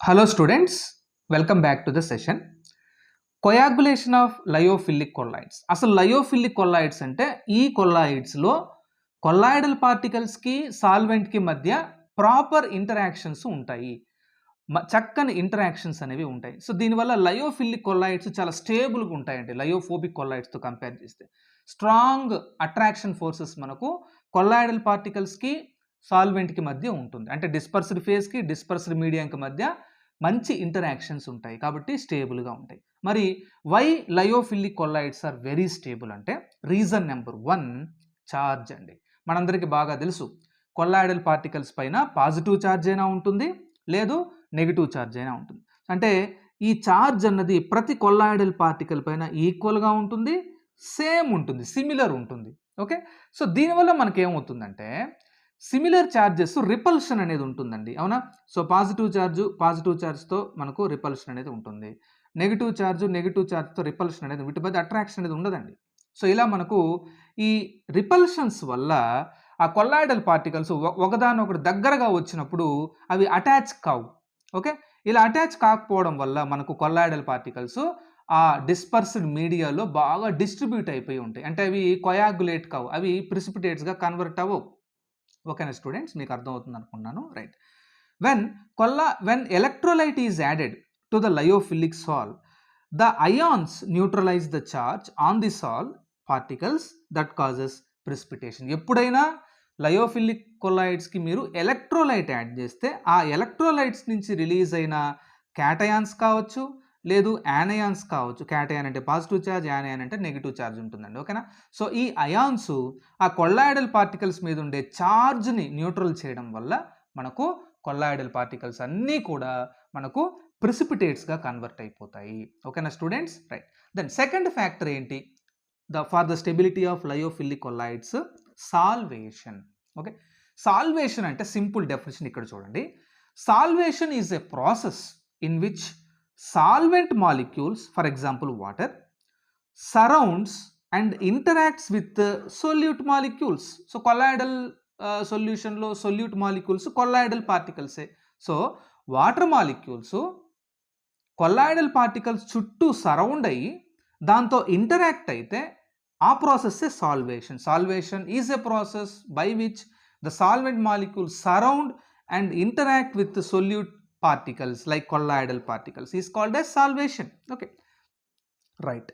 Hello students, welcome back to the session. Coagulation of lyophilic colloids. అసలు lyophilic colloids అంటే ఈ కొల్లాయిడ్స్లో colloidal పార్టికల్స్కి సాల్వెంట్కి మధ్య proper interactions ఉంటాయి, చక్కని ఇంటరాక్షన్స్ అనేవి ఉంటాయి. సో దీనివల్ల లయోఫిలిక్ కొల్లాయిడ్స్ చాలా స్టేబుల్గా ఉంటాయండి లయోఫోబిక్ కొల్లాయిడ్స్తో కంపేర్ చేస్తే. స్ట్రాంగ్ అట్రాక్షన్ ఫోర్సెస్ మనకు కొల్లాయిడల్ పార్టికల్స్కి సాల్వెంట్కి మధ్య ఉంటుంది. అంటే డిస్పర్స్డ్ ఫేజ్కి డిస్పర్స్డ్ మీడియంకి మధ్య మంచి ఇంటరాక్షన్స్ ఉంటాయి కాబట్టి స్టేబుల్గా ఉంటాయి. మరి why lyophilic colloids are very stable అంటే రీజన్ నెంబర్ 1 ఛార్జ్ అండి. మనందరికీ బాగా తెలుసు కొల్లాయిడల్ పార్టికల్స్ పైన పాజిటివ్ ఛార్జ్ అయినా ఉంటుంది, లేదు నెగిటివ్ ఛార్జ్ అయినా ఉంటుంది. అంటే ఈ ఛార్జ్ అన్నది ప్రతి కొల్లాయిడల్ పార్టికల్ పైన ఈక్వల్గా ఉంటుంది, సేమ్ ఉంటుంది, సిమిలర్ ఉంటుంది. ఓకే, సో దీనివల్ల మనకేమవుతుందంటే సిమిలర్ ఛార్జెస్ రిపల్షన్ అనేది ఉంటుందండి, అవునా? సో పాజిటివ్ ఛార్జ్తో మనకు రిపల్షన్ అనేది ఉంటుంది, నెగిటివ్ ఛార్జ్తో రిపల్షన్ అనేది, వీటి మధ్య అట్రాక్షన్ అనేది ఉండదండి. సో ఇలా మనకు ఈ రిపల్షన్స్ వల్ల ఆ కొల్లాయిడల్ పార్టికల్స్ ఒకదానొకటి దగ్గరగా వచ్చినప్పుడు అవి అటాచ్ కావు. ఓకే, ఇలా అటాచ్ కాకపోవడం వల్ల మనకు కొల్లాయిడల్ పార్టికల్స్ ఆ డిస్పర్స్డ్ మీడియాలో బాగా డిస్ట్రిబ్యూట్ అయిపోయి ఉంటాయి. అంటే అవి కొయాగులేట్ కావు, అవి ప్రిసిపిటేట్స్గా కన్వర్ట్ అవ్వవు. ఓకేనా స్టూడెంట్స్, మీకు అర్థమవుతుంది అనుకున్నాను. Right, when electrolyte is added to the lyophilic salt, the ions neutralize the charge on the salt particles that causes precipitation. ఎప్పుడైనా లయోఫిలిక్ కొల్లాయిడ్స్కి మీరు ఎలక్ట్రోలైట్ యాడ్ చేస్తే ఆ ఎలక్ట్రోలైట్స్ నుంచి రిలీజ్ అయిన క్యాటయాన్స్ కావచ్చు, లేదు యానయాన్స్ కావచ్చు. క్యాటయాన్ అంటే పాజిటివ్ ఛార్జ్, యానయాన్ అంటే నెగిటివ్ ఛార్జ్ ఉంటుందండి. ఓకేనా, సో ఈ అయాన్స్ ఆ కొల్లాయిడల్ పార్టికల్స్ మీద ఉండే ఛార్జ్ని న్యూట్రల్ చేయడం వల్ల మనకు కొల్లాయిడల్ పార్టికల్స్ అన్నీ కూడా మనకు ప్రిసిపిటేట్స్గా కన్వర్ట్ అయిపోతాయి. ఓకేనా students, right. Then second factor ఏంటి for the stability of lyophilic colloids? Solvation. Okay, solvation అంటే సింపుల్ డెఫినేషన్ ఇక్కడ చూడండి. Solvation is a process in which solvent molecules, for example water, surrounds and interacts with solute molecules. So colloidal solution lo solute molecules colloidal particles. So water molecules colloidal particles chuttu surround ayi danto interact aithe aa process solvation. Solvation is a process by which the solvent molecules surround and interact with the solute particles like colloidal particles is called as solvation. Okay, right.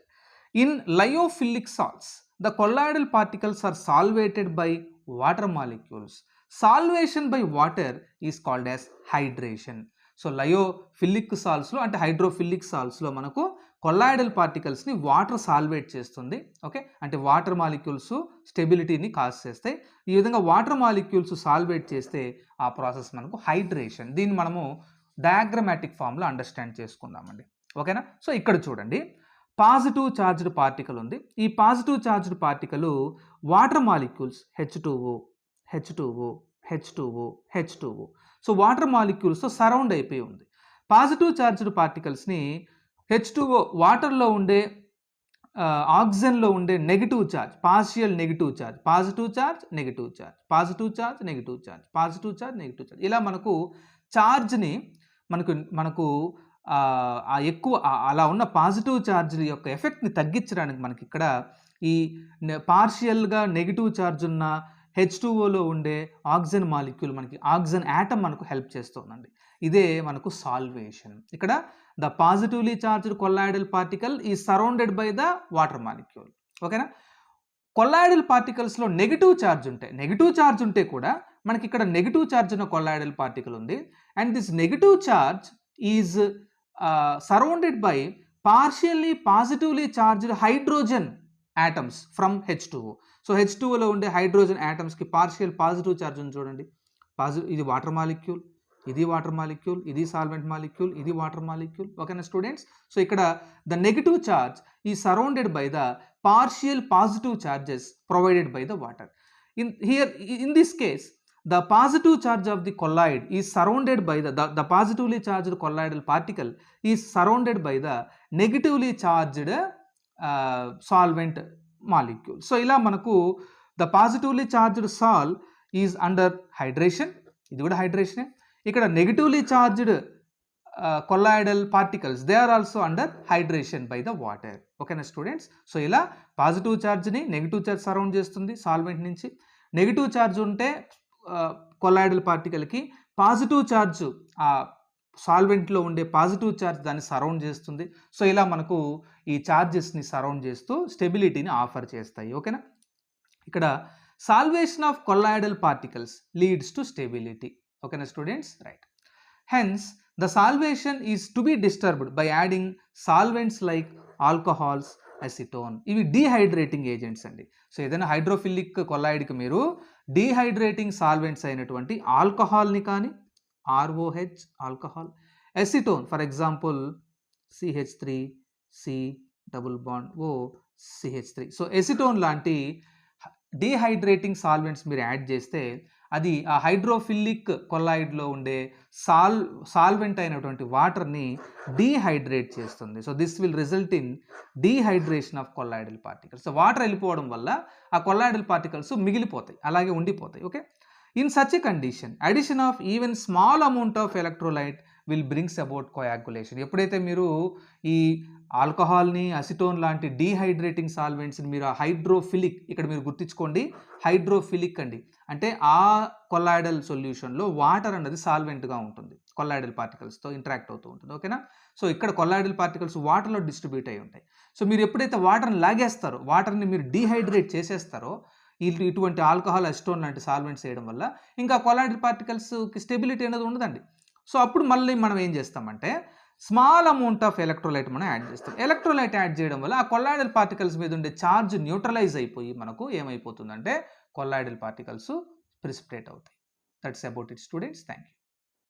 In lyophilic salts, the colloidal particles are solvated by water molecules. Solvation by water is called as hydration. So lyophilic salts lo ante hydrophilic salts lo manaku colloidal particles ni water solvate చేస్తుంది. Okay, అంటే water molecules స్టెబిలిటీని cause చేస్తాయి. ఈ విధంగా water molecules solvate చేస్తే ఆ process మనకు hydration. దీన్ని మనము డయాగ్రమాటిక్ ఫామ్లో అండర్స్టాండ్ చేసుకుందామండి. ఓకేనా, సో ఇక్కడ చూడండి పాజిటివ్ ఛార్జ్డ్ పార్టికల్ ఉంది. ఈ positive charged particle water molecules H2O, H2O, H2O, H2O. So water మాలిక్యూల్స్తో సరౌండ్ అయిపోయి ఉంది. పాజిటివ్ ఛార్జ్డ్ పార్టికల్స్ని H2O వాటర్లో ఉండే ఆక్సిజన్లో ఉండే negative charge, partial negative charge, positive charge negative charge, positive charge negative charge, positive charge negative charge, ఇలా మనకు ఛార్జ్ని మనకు ఆ ఎక్కువ అలా ఉన్న పాజిటివ్ ఛార్జ్ యొక్క ఎఫెక్ట్ని తగ్గించడానికి మనకి ఇక్కడ ఈ పార్షియల్గా నెగిటివ్ ఛార్జ్ ఉన్న H2Oలో ఉండే ఆక్సిజన్ మాలిక్యూల్, మనకి ఆక్సిజన్ యాటమ్ మనకు హెల్ప్ చేస్తుందండి. ఇదే మనకు సాల్వేషన్. ఇక్కడ the positively charged colloidal particle ఈ surrounded by the water molecule. ఓకేనా, కొల్లాయిడల్ పార్టికల్స్లో నెగిటివ్ ఛార్జ్ ఉంటే కూడా మనకి ఇక్కడ నెగిటివ్ ఛార్జ్ ఉన్న కొల్లాయిడల్ పార్టికల్ ఉంది. And this negative charge is surrounded by partially positively charged hydrogen atoms from H2O. So H2Oలో ఉండే హైడ్రోజన్ యాటమ్స్కి పార్షియల్ పాజిటివ్ ఛార్జ్ ఉంది చూడండి. ఇది వాటర్ మాలిక్యూల్, ఇది వాటర్ మాలిక్యూల్, ఇది సాల్వెంట్ మాలిక్యూల్, ఇది వాటర్ మాలిక్యూల్. ఓకేనా స్టూడెంట్స్, సో ఇక్కడ ద నెగిటివ్ ఛార్జ్ ఈ surrounded by the partial positive charges provided by the water. In this case, the positive charge of the colloid is surrounded by the positively charged colloidal particle is surrounded by the negatively charged solvent molecule. So ila manaku the positively charged salt is under hydration. ఇది కూడా హైడ్రేషనే. ఇక్కడ negatively charged colloidal particles they are also under hydration by the water. ఓకేనా students? So ఇలా positive ఛార్జ్ని negative charge surround చేస్తుంది solvent నుంచి. Negative charge ఉంటే కొల్లాయిడల్ పార్టికల్కి పాజిటివ్ ఛార్జ్ ఆ సాల్వెంట్లో ఉండే పాజిటివ్ ఛార్జ్ దాన్ని సరౌండ్ చేస్తుంది. సో ఇలా మనకు ఈ ఛార్జెస్ని సరౌండ్ చేస్తూ స్టెబిలిటీని ఆఫర్ చేస్తాయి. ఓకేనా? ఇక్కడ solvation of colloidal particles leads to stability. ఓకేనా students? Right. Hence the solvation is to be disturbed by adding solvents like alcohols, acetone. ఇవి డీహైడ్రేటింగ్ ఏజెంట్స్ అండి. సో ఏదైనా హైడ్రోఫిలిక్ కొల్లాయిడ్కి మీరు డీహైడ్రేటింగ్ సాల్వెంట్స్ అయినటువంటి ఆల్కహాల్ని కానీ, ROH alcohol, acetone for example CH3 C double bond O CH3. So acetone లాంటి డీహైడ్రేటింగ్ సాల్వెంట్స్ మీరు యాడ్ చేస్తే అది ఆ హైడ్రోఫిలిక్ కొల్లాయిడ్లో ఉండే సాల్వెంట్ అయినటువంటి వాటర్ని డీహైడ్రేట్ చేస్తుంది. So this will result in dehydration of colloidal particles. So water వెళ్ళిపోవడం వల్ల ఆ కొల్లాయిడల్ పార్టికల్స్ మిగిలిపోతాయి, అలాగే ఉండిపోతాయి. Okay. In such a condition, addition of even small amount of electrolyte will brings about coagulation. ఎప్పుడైతే మీరు ఈ ఆల్కహాల్ని, అసిటోన్ లాంటి డీహైడ్రేటింగ్ సాల్వెంట్స్ని మీరు హైడ్రోఫిలిక్, ఇక్కడ మీరు గుర్తించుకోండి హైడ్రోఫిలిక్ అండి, అంటే ఆ కొల్లాయిడల్ సొల్యూషన్లో వాటర్ అన్నది సాల్వెంట్గా ఉంటుంది, కొల్లాయిడల్ పార్టికల్స్తో ఇంటరాక్ట్ అవుతూ ఉంటుంది. ఓకేనా? సో ఇక్కడ కొల్లాయిడల్ పార్టికల్స్ వాటర్లో డిస్ట్రిబ్యూట్ అయి ఉంటాయి. సో మీరు ఎప్పుడైతే వాటర్ని లాగేస్తారో, వాటర్ని మీరు డీహైడ్రేట్ చేసేస్తారో, ఇటువంటి ఆల్కహాల్, అసిటోన్ లాంటి సాల్వెంట్స్ వేయడం వల్ల ఇంకా కొల్లాయిడల్ పార్టికల్స్కి స్టెబిలిటీ అనేది ఉండదండి. సో అప్పుడు మళ్ళీ మనం ఏం చేస్తామంటే స్మాల్ అమౌంట్ ఆఫ్ ఎలక్ట్రోలైట్ మనం యాడ్ చేస్తాం. ఎలక్ట్రోలైట్ యాడ్ చేయడం వల్ల ఆ కొల్లాయిడల్ పార్టికల్స్ మీద ఉండే ఛార్జ్ న్యూట్రలైజ్ అయిపోయి మనకు ఏమైపోతుందంటే కొల్లాయిడల్ పార్టికల్స్ ప్రిసిపిటేట్ అవుతాయి. That's about it students. Thank you.